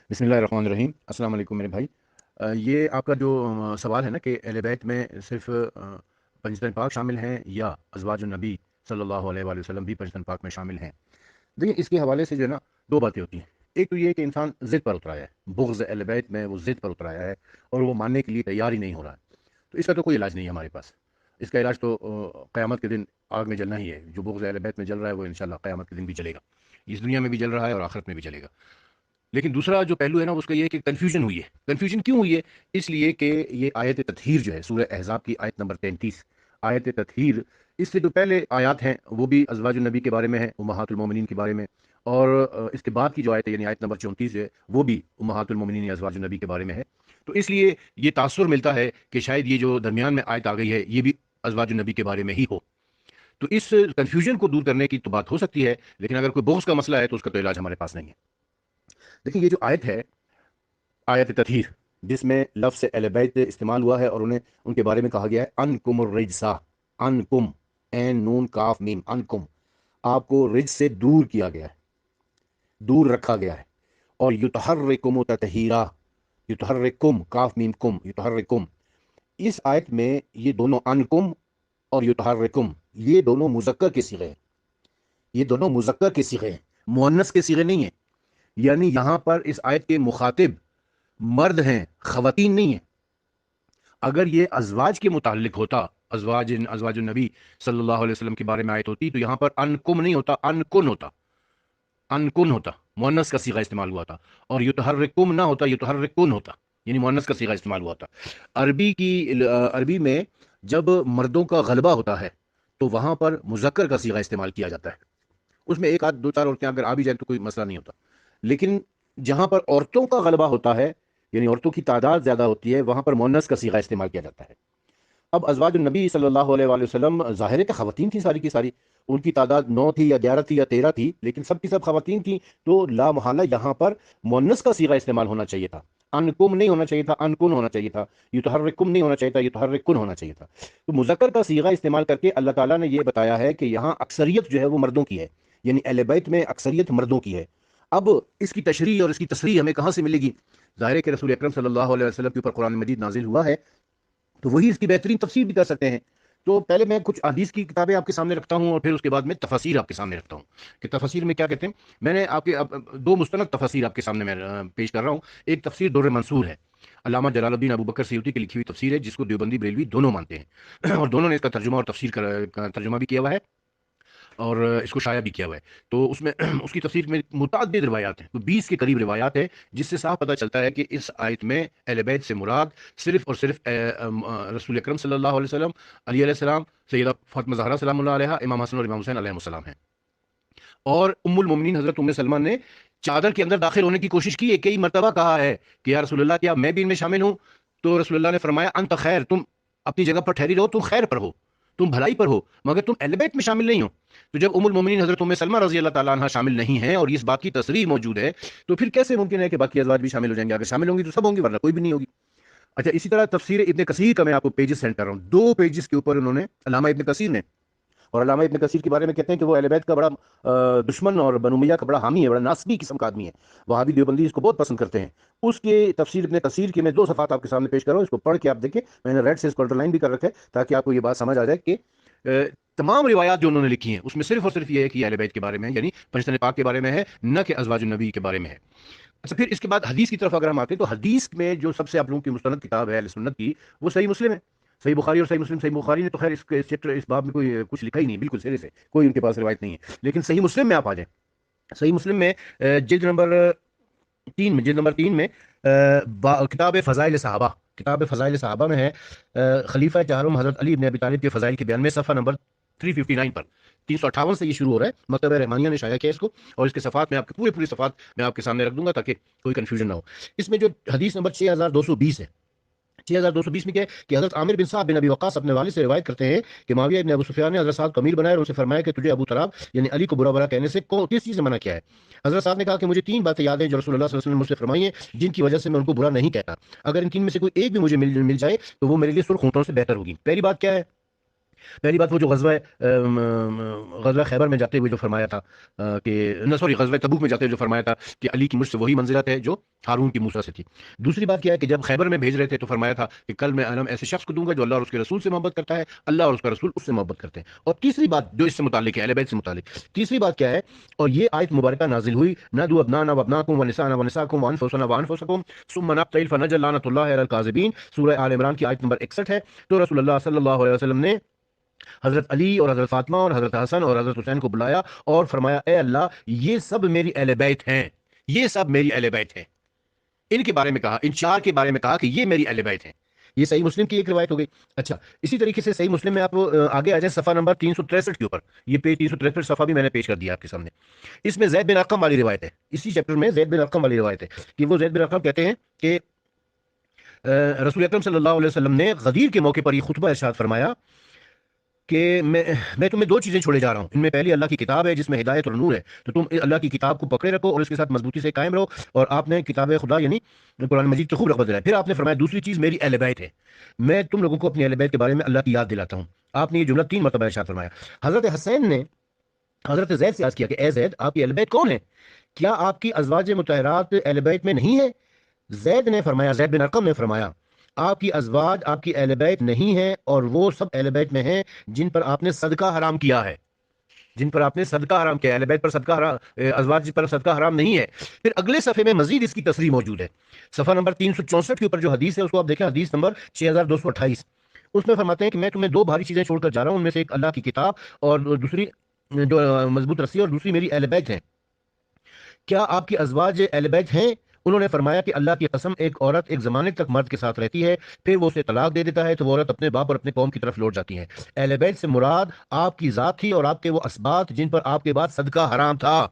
بسم اللہ الرحمن الرحیم۔ السلام علیکم میرے بھائی۔ یہ آپ کا جو سوال ہے نا کہ اہل بیت میں صرف پنجتن پاک شامل ہیں یا ازواج النبی صلی اللہ علیہ وآلہ وسلم بھی پنجتن پاک میں شامل ہیں؟ دیکھیں، اس کے حوالے سے جو ہے نا دو باتیں ہوتی ہیں۔ ایک تو یہ کہ انسان ضد پر اترایا ہے، بغض اہل بیت میں وہ ضد پر اترایا ہے اور وہ ماننے کے لیے تیار ہی نہیں ہو رہا ہے، تو اس کا تو کوئی علاج نہیں ہے ہمارے پاس۔ اس کا علاج تو قیامت کے دن آگ میں جلنا ہی ہے۔ جو بغض اہل بیت میں جل رہا ہے وہ انشاءاللہ قیامت کے دن بھی جلے گا، اس دنیا میں بھی جل رہا ہے اور آخرت میں بھی جلے گا۔ لیکن دوسرا جو پہلو ہے نا اس کا یہ ہے کہ کنفیوژن ہوئی ہے۔ کنفیوژن کیوں ہوئی ہے؟ اس لیے کہ یہ آیت تطہیر جو ہے سورہ احزاب کی آیت نمبر 33، آیت تطہیر، اس سے جو پہلے آیات ہیں وہ بھی ازواج النبی کے بارے میں ہیں، امہات المومنین کے بارے میں، اور اس کے بعد کی جو آیت ہے یعنی آیت نمبر 34 ہے وہ بھی امہات المومنین یا ازواج النبی کے بارے میں ہے۔ تو اس لیے یہ تاثر ملتا ہے کہ شاید یہ جو درمیان میں آیت آ گئی ہے یہ بھی ازواج النبی کے بارے میں ہی ہو۔ تو اس کنفیوژن کو دور کرنے کی تو بات ہو سکتی ہے، لیکن اگر کوئی بغض کا مسئلہ ہے تو اس کا تو علاج ہمارے پاس نہیں ہے۔ دیکھیں، یہ جو آیت ہے، آیت تطہیر، جس میں لفظ اہل بیت استعمال ہوا ہے اور انہیں ان کے بارے میں کہا گیا ہے انکم الرجسا، انکم، این نون کاف میم، انکم، آپ کو رجس سے دور کیا گیا ہے، دور رکھا گیا ہے، اور یتحرکم تطہیرا، یتحرکم، کاف میم کم، یتحرکم، اس آیت میں یہ دونوں انکم اور یتحرکم یہ دونوں مذکر کے صیغے ہیں، یہ دونوں مذکر کے صیغے ہیں، مؤنث کے صیغے نہیں ہیں۔ یعنی یہاں پر اس آیت کے مخاطب مرد ہیں، خواتین نہیں ہیں۔ اگر یہ ازواج کے متعلق ہوتا، ازواج النبی صلی اللہ علیہ وسلم کے بارے میں آیت ہوتی تو یہاں پر انکم نہیں ہوتا، انکن ہوتا، انکن ہوتا، مؤنث کا صیغہ استعمال ہوا تھا، اور یتحرکم نہ ہوتا، یتحرکن ہوتا، یعنی مؤنث کا صیغہ استعمال ہوا تھا۔ عربی میں جب مردوں کا غلبہ ہوتا ہے تو وہاں پر مذکر کا صیغہ استعمال کیا جاتا ہے۔ اس میں ایک آدھ دو چار عورتیں اگر آ بھی جائیں تو کوئی مسئلہ نہیں ہوتا، لیکن جہاں پر عورتوں کا غلبہ ہوتا ہے یعنی عورتوں کی تعداد زیادہ ہوتی ہے وہاں پر مؤنث کا صیغہ استعمال کیا جاتا ہے۔ اب ازواج النبی صلی اللہ علیہ وآلہ وسلم ظاہر ہے کہ خواتین تھیں ساری کی ساری، ان کی تعداد 9 تھی یا 11 تھی یا 13 تھی، لیکن سب کی سب خواتین تھیں، تو لا محالہ یہاں پر مؤنث کا صیغہ استعمال ہونا چاہیے تھا، انکم نہیں ہونا چاہیے تھا، انکن ہونا چاہیے تھا، یتحرکم نہیں ہونا چاہیے تھا، یتحرکن ہونا چاہیے تھا۔ تو مذکر کا صیغہ استعمال کر کے اللہ تعالیٰ نے یہ بتایا ہے کہ یہاں اکثریت جو ہے وہ مردوں کی ہے، یعنی اہل بیت میں اکثریت مردوں کی ہے۔ اب اس کی تشریح اور اس کی تصریح ہمیں کہاں سے ملے گی؟ ظاہر ہے کہ رسول اکرم صلی اللہ علیہ وسلم کے اوپر قرآن مجید نازل ہوا ہے تو وہی اس کی بہترین تفسیر بھی کر سکتے ہیں۔ تو پہلے میں کچھ حدیث کی کتابیں آپ کے سامنے رکھتا ہوں اور پھر اس کے بعد میں تفاسیر آپ کے سامنے رکھتا ہوں کہ تفاسیر میں کیا کہتے ہیں۔ میں نے آپ کے دو مستند تفاسیر آپ کے سامنے میں پیش کر رہا ہوں۔ ایک تفسیر در منصور ہے، علامہ جلال الدین ابو بکر سیوطی کی لکھی ہوئی تفسیر ہے جس کو دیوبندی بریلوی دونوں مانتے ہیں اور دونوں نے اس کا ترجمہ اور تفسیر کا ترجمہ بھی کیا ہوا ہے اور اس کو شائع بھی کیا ہوا ہے۔ تو اس میں اس کی تفسیر میں متعدد روایات ہیں، تو 20 کے قریب روایات ہیں، جس سے صاف پتہ چلتا ہے کہ اس آیت میں اہل بیت سے مراد صرف اور صرف رسول اکرم صلی اللہ علیہ وسلم، علی علیہ السلام، سیدہ فاطمہ زہرا سلام اللہ علیہا، امام حسن اور امام حسین علیہ السلام ہیں۔ اور ام المومنین حضرت ام سلمہ نے چادر کے اندر داخل ہونے کی کوشش کی ہے، کئی مرتبہ کہا ہے کہ یا رسول اللہ کیا میں بھی ان میں شامل ہوں؟ تو رسول اللہ نے فرمایا انت خیر، تم اپنی جگہ پر ٹھہری رہو، تم خیر پر ہو، تم بھلائی پر ہو، مگر تم اہل بیت میں شامل نہیں ہو۔ تو جب ام المومنین حضرت ام سلمہ رضی اللہ تعالیٰ عنہ شامل نہیں ہیں اور اس بات کی تصریح موجود ہے تو پھر کیسے ممکن ہے کہ باقی ازواج بھی شامل ہو جائیں گے؟ اگر شامل ہوں گی تو سب ہوں گی ورنہ کوئی بھی نہیں ہوگی۔ اچھا، اسی طرح تفسیر ابن کثیر کا میں آپ کو پیجز سینڈ کر رہا ہوں، 2 پیجز کے اوپر انہوں نے، علامہ ابن کثیر نے، اور علامہ ابن کثیر کے بارے میں کہتے ہیں کہ وہ اہل بیت کا بڑا دشمن اور بنو امیہ کا بڑا حامی ہے، بڑا ناسبی قسم کا آدمی ہے، وہاں بھی دیوبندی اس کو بہت پسند کرتے ہیں۔ اس کے تفسیر ابن کثیر کے میں 2 صفحات آپ کے سامنے پیش کر رہا ہوں، اس کو پڑھ کے آپ دیکھیں، میں نے ریڈ سے اس کو انڈر لائن بھی کر رکھا ہے تاکہ آپ کو یہ بات سمجھ آ جائے کہ تمام روایات جو انہوں نے لکھی ہیں اس میں صرف اور صرف یہ ہے کہ یہ اہل بیت کے بارے میں یعنی پنجتن پاک کے بارے میں ہے، نہ کہ ازواج النبی کے بارے میں ہے۔ اچھا، پھر اس کے بعد حدیث کی طرف اگر ہم آتے ہیں تو حدیث میں جو سب سے آپ لوگوں کی مستند کتاب ہے اہل سنت کی وہ صحیح مسلم ہے، صحیح بخاری اور صحیح مسلم۔ صحیح بخاری نے تو خیر اس چیپٹر اس باب میں کوئی کچھ لکھا ہی نہیں، بالکل سرے سے کوئی ان کے پاس روایت نہیں ہے، لیکن صحیح مسلم میں آپ آ جائیں، صحیح مسلم میں جلد نمبر 3 میں کتاب فضائل صحابہ، کتاب فضائل صحابہ میں ہے خلیفہ چہارم حضرت علی بن ابی طالب کے فضائل کے بیان میں صفحہ نمبر 359 پر، 358 سے یہ شروع ہو رہا ہے، مکتبہ رحمانیہ نے شائع کیا اس کو، اور اس کے صفحات میں آپ کے پوری صفحات میں آپ کے سامنے رکھ دوں گا تاکہ کوئی کنفیوژن نہ ہو۔ اس میں جو حدیث نمبر 6220 ہے، 6220 میں کیا ہے کہ حضرت عامر بن صعب بن ابی وقاص اپنے والد سے روایت کرتے ہیں کہ معاویہ ابن ابو سفیان نے حضرت صاحب کو امیر بنایا اور ان سے فرمایا کہ تجھے ابو تراب یعنی علی کو برا برا کہنے سے کس چیز سے منع کیا ہے؟ حضرت صاحب نے کہا کہ مجھے 3 باتیں یاد ہیں جو رسول اللہ صلی اللہ علیہ وسلم نے مجھ سے فرمائی ہیں جن کی وجہ سے میں ان کو برا نہیں کہتا، اگر ان 3 میں سے کوئی ایک بھی مجھے مل جائے تو وہ میرے لیے سرخ اونٹوں سے بہتر ہوگی۔ پہلی بات کیا ہے پہلی بات وہ جو غزوہ خیبر میں جاتے ہوئے جو فرمایا تھا کہ نہ سوری غزوہ تبوک میں جاتے ہوئے جو فرمایا تھا کہ علی کی مجھ سے وہی منزلت ہے جو ہارون کی موسیٰ سے تھی۔ دوسری بات کیا ہے کہ جب خیبر میں بھیج رہے تھے تو فرمایا تھا کہ کل میں انعام ایسے شخص کو دوں گا جو اللہ اور اس کے رسول سے محبت کرتا ہے، اللہ اور اس کا رسول اس سے محبت کرتے ہیں۔ اور تیسری بات جو اس سے متعلق ہے اہل بیت سے متعلق، تیسری بات کیا ہے، اور یہ آیت مبارکہ نازل ہوئی نادوا ابنانا وابناکم ونساءنا ونساءکم وانفسنا وانفسکم ثم نبتهل فنجعل لعنۃ اللہ علی الکاذبین، سورہ آل عمران کی آیت نمبر 61 ہے۔ تو رسول اللہ صلی اللہ علیہ وسلم نے حضرت علی اور حضرت فاطمہ اور حضرت حسن اور حضرت حسین کو بلایا اور فرمایا اے اللہ یہ سب میری اہل بیت ہیں، یہ سب میری اہل بیت ہیں۔ ان کے بارے میں کہا، ان چار کے بارے میں کہا کہ یہ میری اہل بیت ہیں۔ یہ صحیح مسلم کی ایک روایت ہو گئی۔ اچھا، اسی طریقے سے صحیح مسلم میں آپ آگے آ جائیں صفحہ نمبر 363 کے اوپر، یہ پیج 363 صفحہ بھی میں نے پیش کر دیا آپ کے سامنے۔ اس میں زید بن ارقم والی روایت ہے، اسی چیپٹر میں زید بن ارقم والی روایت ہے کہ وہ زید بن ارقم کہتے ہیں کہ رسول اکرم صلی اللہ علیہ وسلم نے غدیر کے موقع پر یہ خطبہ ارشاد فرمایا کہ میں تمہیں دو چیزیں چھوڑے جا رہا ہوں، ان میں پہلی اللہ کی کتاب ہے جس میں ہدایت اور نور ہے، تو تم اللہ کی کتاب کو پکڑے رکھو اور اس کے ساتھ مضبوطی سے قائم رہو، اور آپ نے کتاب خدا یعنی قرآن مجید کی خوب رغبت دلائی۔ پھر آپ نے فرمایا دوسری چیز میری اہل بیت ہے، میں تم لوگوں کو اپنی اہل بیت کے بارے میں اللہ کی یاد دلاتا ہوں۔ آپ نے یہ جملہ 3 مرتبہ ارشاد فرمایا۔ حضرت حسین نے حضرت زید سے عرض کیا کہ اے زید آپ کی اہل بیت کون ہے؟ کیا آپ کی ازواج مطہرات اہل بیت میں نہیں ہے؟ زید نے فرمایا، زید بن ارقم نے فرمایا آپ کی ازواج آپ کی اہل بیت نہیں ہیں، اور وہ سب اہل بیت میں ہیں جن پر آپ نے صدقہ حرام کیا ہے، جن پر آپ نے صدقہ حرام کیا ہے۔ اہل بیت پر صدقہ حرام، ازواج پر صدقہ حرام نہیں ہے۔ پھر اگلے صفحے میں مزید اس کی تصریح موجود ہے، صفحہ نمبر 364 کے اوپر جو حدیث ہے اس کو آپ دیکھیں، حدیث نمبر 6228۔ اس میں فرماتے ہیں کہ میں تمہیں دو بھاری چیزیں چھوڑ کر جا رہا ہوں، ان میں سے ایک اللہ کی کتاب اور دوسری جو مضبوط رسی، اور دوسری میری اہل بیت ہے۔ کیا آپ کی ازواج اہل بیت ہیں؟ انہوں نے فرمایا کہ اللہ کی قسم ایک عورت ایک زمانے تک مرد کے ساتھ رہتی ہے، پھر وہ اسے طلاق دے دیتا ہے تو وہ عورت اپنے باپ اور اپنے قوم کی طرف لوٹ جاتی ہے۔ اہل بیت سے مراد آپ کی ذات تھی اور آپ کے وہ اسبات جن پر آپ کے بعد صدقہ حرام تھا،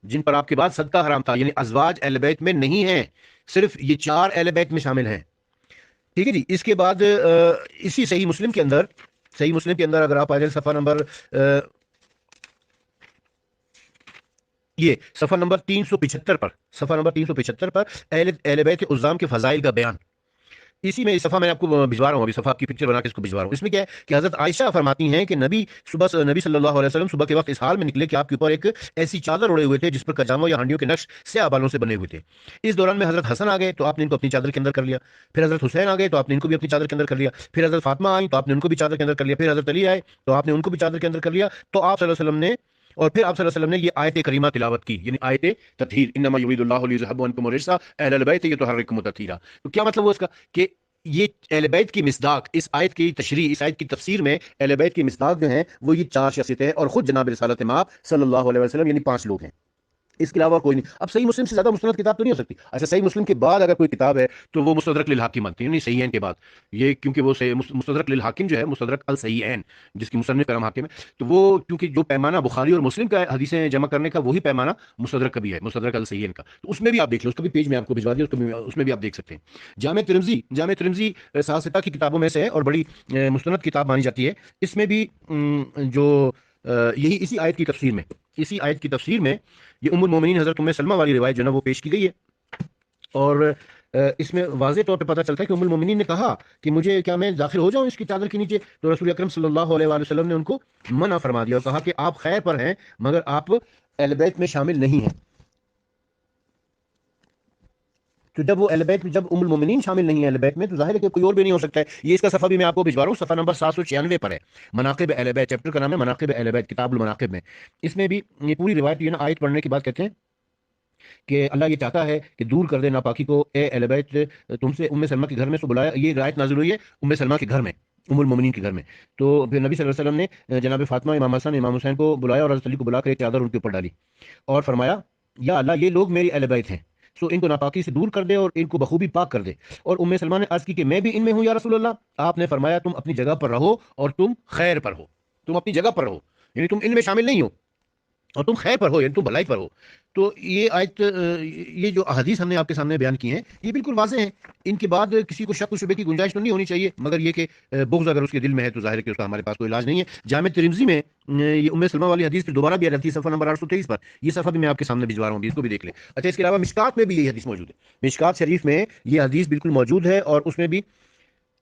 جن پر آپ کے بعد صدقہ حرام تھا، یعنی ازواج اہل بیت میں نہیں ہیں، صرف یہ چار اہل بیت میں شامل ہیں۔ ٹھیک ہے جی۔ اس کے بعد اسی صحیح مسلم کے اندر، صحیح مسلم کے اندر اگر آپ آ جائیں صفحہ نمبر یہ صفحہ نمبر 375 پر، صفحہ نمبر 375 پر اہل بیت عظام کے فضائل کا بیان، اسی میں اس صفحہ میں آپ کو بھجوا رہا ہوں، ابھی صفحہ کی پکچر بنا کے اس کو بھجوا رہا ہوں۔ اس میں کیا ہے کہ حضرت عائشہ فرماتی ہیں کہ نبی صلی اللہ علیہ وسلم صبح کے وقت اس حال میں نکلے کہ آپ کے اوپر ایک ایسی چادر اڑے ہوئے تھے جس پر کجاموں یا ہانڈیوں کے نقش سیاہ بالوں سے بنے ہوئے تھے۔ اس دوران میں حضرت حسن آ گئے تو آپ نے ان کو اپنی چادر کے اندر کر لیا، پھر حضرت حسین آ گئے تو آپ نے ان کو بھی اپنی چادر کے اندر کر لیا، پھر حضرت فاطمہ آئی تو آپ نے ان کو بھی چادر کے اندر کر لیا، پھر حضرت علی آئے تو آپ نے ان کو بھی چادر کے اندر کر لیا۔ تو آپ صلی اللہ علیہ وسلم نے اور پھر آپ صلی اللہ علیہ وسلم نے یہ آیت کریمہ تلاوت کی، یعنی آیت تطہیر، انما یرید اللہ لیذھب عنکم الرجس اہل البیت یطہرکم تطہیرا۔ تو کیا مطلب ہوا اس کا کہ یہ اہل بیت کی مصداق، اس آیت کی تشریح، اس آیت کی تفسیر میں اہل بیت کی مصداق جو ہیں وہ یہ چار شخصیتیں ہیں، اور خود جناب رسالت مآب صلی اللہ علیہ وسلم یعنی 5 لوگ ہیں، اس کے علاوہ کوئی نہیں۔ اب صحیح مسلم سے زیادہ مستند کتاب تو نہیں ہو سکتی۔ اچھا، صحیح مسلم کے بعد اگر کوئی کتاب ہے تو وہ مستدرک للحاکم بنتی ہے، نہیں صحیحین کے بعد یہ، کیونکہ وہ مستدرک للحاکم جو ہے، مستدرک الصحیحین جس کی مصنف کا نام حاکم ہے، تو وہ کیونکہ جو پیمانہ بخاری اور مسلم کا ہے حدیثیں جمع کرنے کا، وہی پیمانہ مستدرک کا بھی ہے، مستدرک الصحیحین کا، تو اس میں بھی آپ دیکھ لو، اس کا بھی پیج میں آپ کو بھجوا دیا، اس میں بھی آپ دیکھ سکتے ہیں۔ جامع ترمذی ساستہ کی کتابوں میں سے ہے اور بڑی مستند کتاب مانی جاتی ہے۔ اس میں بھی جو یہی اسی آیت کی تفسیر میں، اسی آیت کی تفسیر میں یہ ام المومنین حضرت ام سلمہ والی روایت جو ہے نا وہ پیش کی گئی ہے، اور اس میں واضح طور پہ پتہ چلتا ہے کہ ام المومنین نے کہا کہ مجھے کیا میں داخل ہو جاؤں اس کی چادر کے نیچے، تو رسول اکرم صلی اللہ علیہ وآلہ وسلم نے ان کو منع فرما دیا اور کہا کہ آپ خیر پر ہیں مگر آپ اہل بیت میں شامل نہیں ہیں۔ تو جب وہ اہل بیت، جب ام المومنین شامل نہیں ہے اہل بیت میں، تو ظاہر ہے کہ کوئی اور بھی نہیں ہو سکتا ہے۔ یہ اس کا صفحہ بھی میں آپ کو بھجوا رہا ہوں، صفحہ نمبر 796 پر ہے، مناقب اہل بیت، چیپٹر کا نام ہے مناقب اہل بیت، کتاب المناقب میں۔ اس میں بھی یہ پوری روایت یہ نا آیت پڑھنے کے بعد کہتے ہیں کہ اللہ یہ چاہتا ہے کہ دور کر دے ناپاکی کو، اے اہل بیت تم سے ام سلمہ کے گھر میں سے بلایا، یہ روایت نازل ہوئی ہے ام سلمہ کے گھر میں، ام المومنین کے گھر میں۔ تو پھر نبی صلی اللہ علیہ وسلم نے جناب فاطمہ، امام حسن، امام حسین کو بلایا اور حضرت علی کو بلا کر ایک چادر ان کے اوپر ڈالی اور فرمایا یا اللہ یہ لوگ میری اہل بیت ہیں، سو ان کو ناپاکی سے دور کر دے اور ان کو بخوبی پاک کر دے۔ اور ام سلمہ نے عرض کی کہ میں بھی ان میں ہوں یا رسول اللہ۔ آپ نے فرمایا تم اپنی جگہ پر رہو اور تم خیر پر ہو، تم اپنی جگہ پر رہو یعنی تم ان میں شامل نہیں ہو، اور تم خیر پر ہو یعنی تم بھلائی پر ہو۔ تو یہ آیت، یہ جو احادیث ہم نے آپ کے سامنے بیان کی ہیں یہ بالکل واضح ہیں، ان کے بعد کسی کو شک و شبے کی گنجائش تو نہیں ہونی چاہیے، مگر یہ کہ بغض اگر اس کے دل میں ہے تو ظاہر ہے کہ اس کا ہمارے پاس کوئی علاج نہیں ہے۔ جامع ترمذی میں یہ ام سلمہ والی حدیث پھر دوبارہ بھی آ جاتی ہے، صفحہ نمبر 823 پر، یہ صفحہ بھی میں آپ کے سامنے بھجوا رہا ہوں، اس کو بھی دیکھ لیں۔ اچھا، اس کے علاوہ مشکات میں بھی یہ حدیث موجود ہے، مشکات شریف میں یہ حدیث بالکل موجود ہے، اور اس میں بھی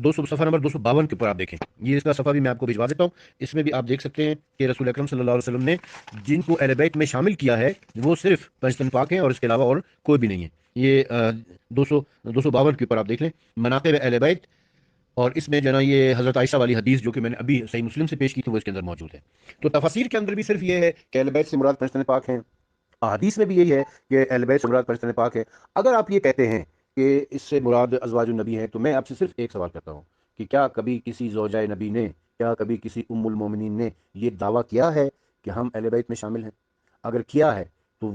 200 صفحہ نمبر 252 کے اوپر آپ دیکھیں. یہ اس کا صفحہ بھی میں آپ کو بھجوا دیتا ہوں. اس میں بھی آپ دیکھ سکتے ہیں کہ رسول اکرم صلی اللہ علیہ وسلم نے جن کو اہل بیت میں شامل کیا ہے وہ صرف پنجتن پاک ہیں اور اس کے علاوہ اور کوئی بھی نہیں ہے. یہ 252 کے اوپر آپ دیکھ لیں مناقب اہل بیت. اور اس میں جو ہے نا یہ حضرت عائشہ والی حدیث جو کہ میں نے ابھی صحیح مسلم سے پیش کی تھی وہ اس کے اندر موجود ہے. تو تفاسیر کے اندر بھی صرف یہ ہے کہ اہل بیت سے مراد پنجتن پاک ہیں. حدیث میں بھی یہی ہے کہ اہل بیت سے مراد پنجتن پاک ہے. اگر آپ یہ کہتے ہیں کہ اس سے مراد ازواج النبی ہے تو میں آپ سے صرف ایک سوال کرتا ہوں کہ کیا کبھی کسی زوجہ نبی نے، کیا کبھی کسی ام المومنین نے یہ دعویٰ کیا ہے کہ ہم اہل بیت میں شامل ہیں؟ اگر کیا ہے تو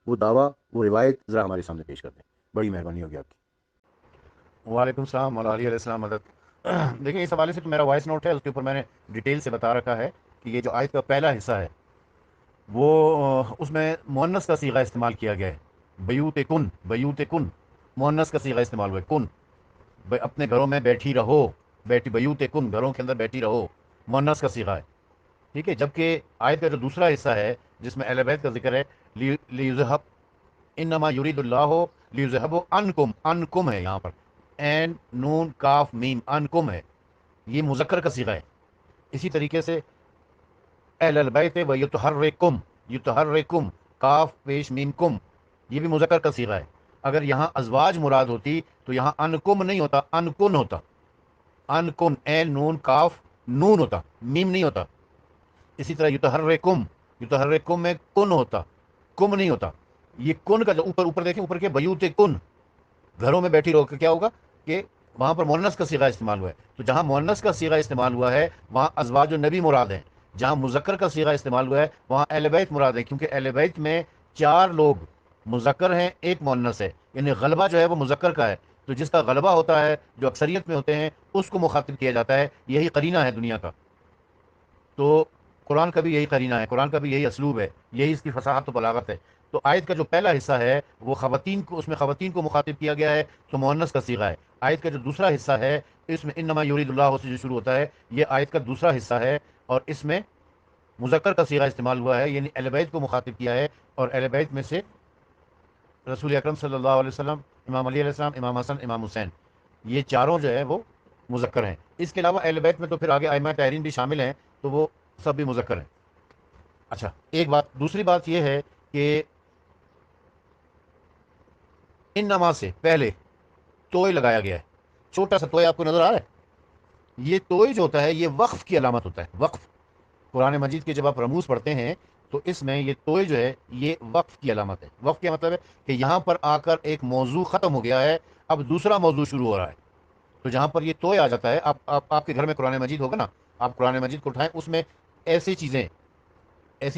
وہ دعویٰ، وہ روایت ذرا ہمارے سامنے پیش کر دیں. بڑی مہربانی ہوگی آپ کی. وعلیکم السلام علیہ علیہ السلام مدد. دیکھیں اس حوالے سے تو میرا وائس نوٹ ہے، اس کے اوپر میں نے ڈیٹیل سے بتا رکھا ہے کہ یہ جو آیت کا پہلا حصہ ہے وہ اس میں مؤنث کا صیغہ استعمال کیا گیا ہے. بیوت کن، بیوت کن مؤنث کا صیغہ استعمال ہوا ہے. کن اپنے گھروں میں بیٹھی رہو، بیٹھی بیوت کن گھروں کے اندر بیٹھی رہو، مؤنث کا صیغہ ہے. ٹھیک ہے. جبکہ آیت کا جو دوسرا حصہ ہے جس میں اہل بیت کا ذکر ہے لیذہب انما یرید اللہ لیذہب عنکم، عنکم ہے یہاں پر، این نون کاف میم، عنکم ہے، یہ مذکر کا صیغہ ہے. اسی طریقے سے اہل البیت و یطہرکم، یطہرکم کاف پیش میم کم، یہ بھی مذکر کا صیغہ ہے. اگر یہاں ازواج مراد ہوتی تو یہاں انکم نہیں ہوتا، انکن ہوتا. انکن این نون کاف نون ہوتا، میم نہیں ہوتا. اسی طرح یتحرکم، یتحرکم میں کن ہوتا، کم نہیں ہوتا. یہ کن کا جو اوپر دیکھیں، اوپر کے بیوت کن گھروں میں بیٹھی رہو، کیا ہوگا کہ وہاں پر مؤنث کا صیغہ استعمال ہوا ہے. تو جہاں مؤنث کا صیغہ استعمال ہوا ہے وہاں ازواج النبی مراد ہیں. جہاں مذکر کا صیغہ استعمال ہوا ہے وہاں اہل بیت مراد ہے، کیونکہ اہل بیت میں 4 لوگ مذکر ہیں، ایک مؤنث ہے. یعنی غلبہ جو ہے وہ مذکر کا ہے، تو جس کا غلبہ ہوتا ہے جو اکثریت میں ہوتے ہیں اس کو مخاطب کیا جاتا ہے. یہی قرینہ ہے دنیا کا. تو قرآن کا بھی یہی قرینہ ہے، قرآن کا بھی یہی اسلوب ہے، یہی اس کی فصاحت و بلاغت ہے. تو آیت کا جو پہلا حصہ ہے وہ خواتین کو، اس میں خواتین کو مخاطب کیا گیا ہے تو مؤنث کا صیغہ ہے. آیت کا جو دوسرا حصہ ہے اس میں انما یرید اللہ سے جو شروع ہوتا ہے یہ آیت کا دوسرا حصہ ہے اور اس میں مذکر کا صیغہ استعمال ہوا ہے، یعنی اہل بیت کو مخاطب کیا ہے. اور اہل بیت میں سے رسول اکرم صلی اللہ علیہ وسلم، امام علی علیہ السلام، امام حسن، امام حسین، یہ چاروں جو ہیں وہ مذکر ہیں. اس کے علاوہ اہل بیت میں تو پھر آگے ائمہ طاہرین بھی شامل ہیں تو وہ سب بھی مذکر ہیں. اچھا ایک بات، دوسری بات یہ ہے کہ ان نماز سے پہلے توئے لگایا گیا ہے. چھوٹا سا توئے آپ کو نظر آ رہا ہے؟ یہ توئے جو ہوتا ہے یہ وقف کی علامت ہوتا ہے. وقف قرآن مجید کے جب آپ رموز پڑھتے ہیں تو اس میں یہ توئے جو ہے یہ وقف کی علامت ہے. وقف کا مطلب ہے کہ یہاں پر آ کر ایک موضوع ختم ہو گیا ہے، اب دوسرا موضوع شروع ہو رہا ہے. تو جہاں پر یہ توئے آ جاتا ہے، آپ کے گھر میں قرآن مجید ہوگا نا، آپ قرآن مجید کو اٹھائیں، اس میں ایسی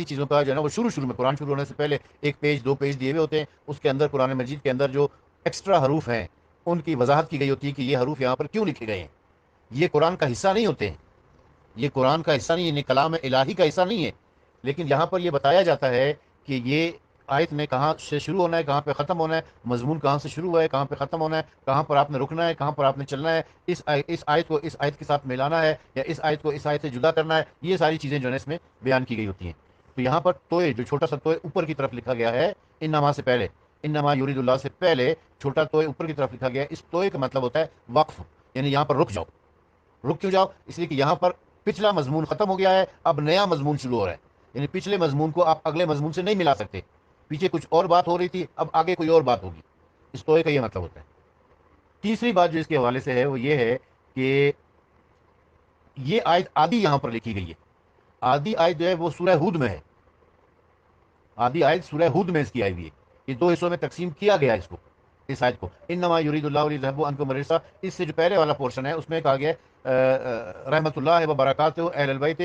چیزوں کا جو ہے نا وہ شروع میں قرآن شروع ہونے سے پہلے 1 پیج 2 پیج دیے ہوئے ہوتے ہیں. اس کے اندر قرآن مجید کے اندر جو ایکسٹرا حروف ہیں ان کی وضاحت کی گئی ہوتی ہے کہ یہ حروف یہاں پر کیوں لکھے گئے ہیں. یہ قرآن کا حصہ نہیں ہوتے ہیں، یہ قرآن کا حصہ نہیں ہے، کلام الہی کا حصہ نہیں ہے. لیکن یہاں پر یہ بتایا جاتا ہے کہ یہ آیت میں کہاں سے شروع ہونا ہے، کہاں پہ ختم ہونا ہے، مضمون کہاں سے شروع ہوا ہے، کہاں پہ ختم ہونا ہے، کہاں پر آپ نے رکنا ہے، کہاں پر آپ نے چلنا ہے، اس آیت کو اس آیت کے ساتھ ملانا ہے یا اس آیت کو اس آیت سے جدا کرنا ہے. یہ ساری چیزیں جو ہے اس میں بیان کی گئی ہوتی ہیں. تو یہاں پر توئے، جو چھوٹا سا توئے اوپر کی طرف لکھا گیا ہے ان نما سے پہلے، ان نما یرید اللہ سے پہلے چھوٹا توئے اوپر کی طرف لکھا گیا ہے. اس توئے کا مطلب ہوتا ہے وقف، یعنی یہاں پر رک جاؤ. رک کیوں جاؤ؟ اس لیے کہ یہاں پر پچھلا مضمون ختم ہو گیا ہے، اب نیا مضمون شروع ہو رہا ہے. یعنی پچھلے مضمون کو آپ اگلے مضمون سے نہیں ملا سکتے. پیچھے کچھ اور بات ہو رہی تھی، اب آگے کوئی اور بات ہوگی. اس توئے کا یہ مطلب ہوتا ہے. تیسری بات جو اس کے حوالے سے ہے وہ یہ ہے کہ یہ آیت آدھی یہاں پر لکھی گئی ہے. آدھی آیت جو ہے وہ سورہ ہود میں ہے. آدھی آیت سورہ ہود میں اس کی آئی ہوئی ہے. یہ 2 حصوں میں تقسیم کیا گیا ہے اس کو، اس آیت کو. انما یرید اللہ لیذہب عنکم الرجس، اس سے جو پہلے والا پورشن ہے اس میں کہا گیا ہے رحمت اللہ و برکاتہ اہل البیت.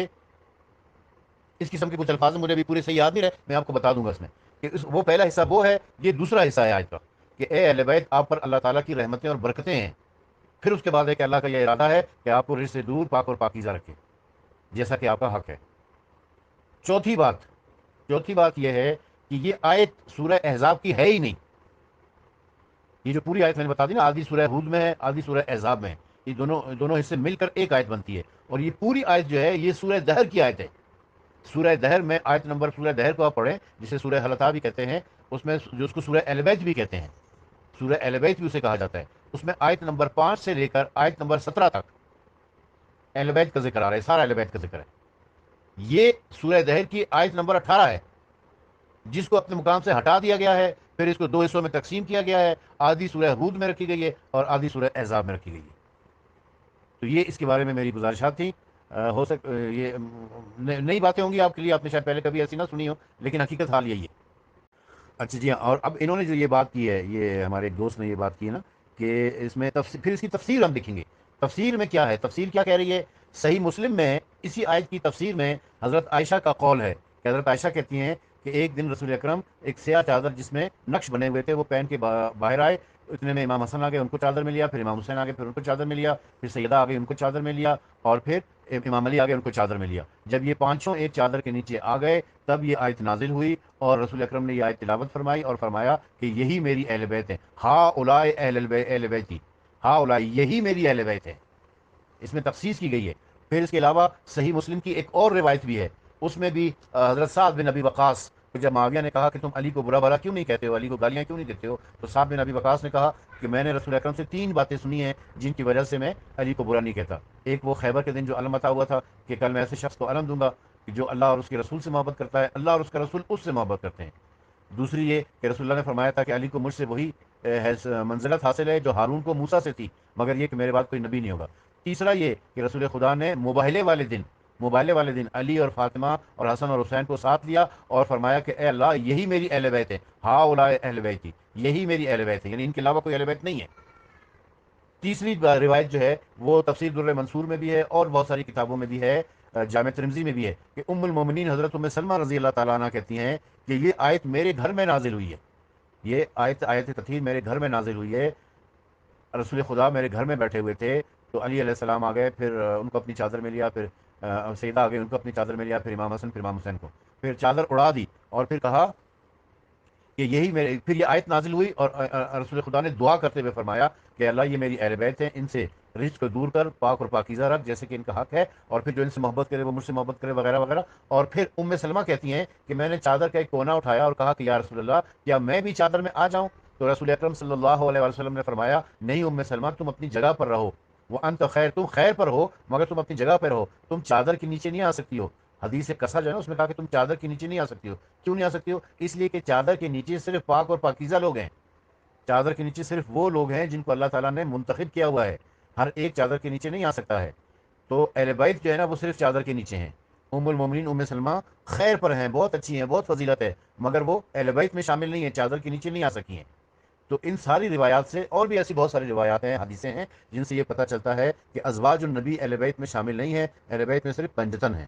اس قسم کے کچھ الفاظ مجھے بھی پورے صحیح یاد نہیں رہے، میں آپ کو بتا دوں گا اس میں کہ وہ پہلا حصہ وہ ہے، یہ دوسرا حصہ ہے آیت کا کہ اے اہل بیت آپ پر اللہ تعالیٰ کی رحمتیں اور برکتیں ہیں. پھر اس کے بعد ہے کہ اللہ کا یہ ارادہ ہے کہ آپ کو رزق سے دور پاک اور پاکیزہ رکھے جیسا کہ آپ کا حق ہے. چوتھی بات یہ ہے کہ یہ آیت سورہ احزاب کی ہے ہی نہیں. یہ جو پوری آیت میں نے بتا دی نا، آدھی سورہ ہود میں ہے، آدھی سورہ احزاب میں ہے. یہ دونوں حصے مل کر ایک آیت بنتی ہے. اور یہ پوری آیت جو ہے یہ سورہ دہر کی آیت ہے. سورہ دہر میں آیت نمبر، سورہ دہر کو آپ پڑھیں جسے سورہ حلقہ بھی کہتے ہیں، اس میں جو اس کو سورہ اہل بیت بھی کہتے ہیں. سورہ اہل بیت بھی اسے کہا جاتا ہے. اس میں آیت نمبر 5 سے لے کر آیت نمبر 17 تک اہل بیت کا ذکر آ رہا ہے، سارا اہل بیت کا ذکر ہے. یہ سورہ دہر کی آیت نمبر 18 ہے، جس کو اپنے مقام سے ہٹا دیا گیا ہے. پھر اس کو دو حصوں میں تقسیم کیا گیا ہے، آدھی سورہ ہود میں رکھی گئی ہے اور آدھی سورہ احزاب میں رکھی گئی ہے. تو یہ اس کے بارے میں میری گزارشات تھی. ہو یہ نئی باتیں ہوں گی آپ کے لیے، آپ نے شاید پہلے کبھی ایسی نہ سنی ہو، لیکن حقیقت حال یہی ہے. اچھا جی ہاں، اور اب انہوں نے جو یہ بات کی ہے، یہ ہمارے ایک دوست نے یہ بات کی ہے نا کہ اس میں پھر اس کی تفسیر ہم دیکھیں گے. تفسیر میں کیا ہے، تفسیر کیا کہہ رہی ہے. صحیح مسلم میں اسی آیت کی تفسیر میں حضرت عائشہ کا قول ہے کہ حضرت عائشہ کہتی ہیں کہ ایک دن رسول اکرم ایک سیاہ چادر جس میں نقش بنے ہوئے تھے وہ پہن کے باہر آئے. اتنے میں امام حسن آ گئے، ان کو چادر میں لیا. پھر امام حسین آ گئے، پھر ان کو چادر میں لیا. پھر سیدہ آ گئی، ان کو چادر میں لیا. اور پھر امام علی آ گئے، ان کو چادر میں لیا. جب یہ پانچوں ایک چادر کے نیچے آ گئے تب یہ آیت نازل ہوئی اور رسول اکرم نے یہ آیت تلاوت فرمائی اور فرمایا کہ یہی میری اہل بیت ہے. ہا اولائے اہل بیتی، ہا اولائے یہی میری اہل بیت ہے. اس میں تفسیر کی گئی ہے. پھر اس کے علاوہ صحیح مسلم کی ایک اور روایت بھی ہے، اس میں بھی حضرت سعد بن ابی وقاص کو جب معاویہ نے کہا کہ تم علی کو برا بھلا کیوں نہیں کہتے ہو، علی کو گالیاں کیوں نہیں دیتے ہو، تو سعد بن ابی وقاص نے کہا کہ میں نے رسول اکرم سے 3 باتیں سنی ہیں جن کی وجہ سے میں علی کو برا نہیں کہتا. ایک وہ خیبر کے دن جو علم عطا ہوا تھا کہ کل میں ایسے شخص کو علم دوں گا کہ جو اللہ اور اس کے رسول سے محبت کرتا ہے، اللہ اور اس کا رسول اس سے محبت کرتے ہیں. دوسری یہ کہ رسول اللہ نے فرمایا تھا کہ علی کو مجھ سے وہی منزلت حاصل ہے جو ہارون کو موسیٰ سے تھی، مگر یہ کہ میرے بعد کوئی نبی نہیں ہوگا. تیسرا یہ کہ رسول خدا نے مباہلے والے دن علی اور فاطمہ اور حسن اور حسین کو ساتھ لیا اور فرمایا کہ اے اللہ یہی میری اہل بیت ہے. ہا اولائے اہل بیتی، یہی میری اہل بیت ہے، یعنی ان کے علاوہ کوئی اہل بیت نہیں ہے. تیسری روایت جو ہے وہ تفسیر در منصور میں بھی ہے اور بہت ساری کتابوں میں بھی ہے، جامع ترمذی میں بھی ہے کہ ام المومنین حضرت ام سلمہ رضی اللہ تعالیٰ عنہ کہتی ہیں کہ یہ آیت میرے گھر میں نازل ہوئی ہے. یہ آیت تطہیر میرے گھر میں نازل ہوئی ہے. رسول خدا میرے گھر میں بیٹھے ہوئے تھے تو علی علیہ السلام آ گئے، پھر ان کو اپنی چادر میں لیا. پھر سیدہ آ گئی، ان کو اپنی چادر میں لیا. پھر امام حسن، پھر امام حسین کو پھر چادر اڑا دی اور پھر کہا کہ یہی میرے. پھر یہ آیت نازل ہوئی اور رسول خدا نے دعا کرتے ہوئے فرمایا کہ اللہ یہ میری اہل بیت ہیں، ان سے رزق کو دور کر، پاک اور پاکیزہ رکھ جیسے کہ ان کا حق ہے، اور پھر جو ان سے محبت کرے وہ مجھ سے محبت کرے وغیرہ وغیرہ. اور پھر ام سلمہ کہتی ہیں کہ میں نے چادر کا ایک کونا اٹھایا اور کہا کہ یا رسول اللہ کیا میں بھی چادر میں آ جاؤں. تو رسول اکرم صلی اللہ علیہ وسلم نے فرمایا نہیں ام سلمہ، تم اپنی جگہ پر رہو. وہ انت خیر، تم خیر پر ہو مگر تم اپنی جگہ پر رہو، تم چادر کے نیچے نہیں آ سکتی ہو. حدیث کسا جو ہے نا اس میں کہا کہ تم چادر کے نیچے نہیں آ سکتی ہو. کیوں نہیں آ سکتی ہو؟ اس لیے کہ چادر کے نیچے صرف پاک اور پاکیزہ لوگ ہیں. چادر کے نیچے صرف وہ لوگ ہیں جن کو اللہ تعالیٰ نے منتخب کیا ہوا ہے. ہر ایک چادر کے نیچے نہیں آ سکتا ہے. تو اہل بیت جو ہے نا وہ صرف چادر کے نیچے ہیں. ام المومنین ام سلمہ خیر پر ہیں، بہت اچھی ہیں، بہت فضیلت ہے، مگر وہ اہل بیت میں شامل نہیں ہیں، چادر کے نیچے نہیں آ سکی ہیں. تو ان ساری روایات سے اور بھی ایسی بہت ساری روایات ہیں، حدیثیں ہیں جن سے یہ پتہ چلتا ہے کہ ازواج النبی اہل بیت میں شامل نہیں ہیں، اہل بیت میں صرف پنجتن ہیں.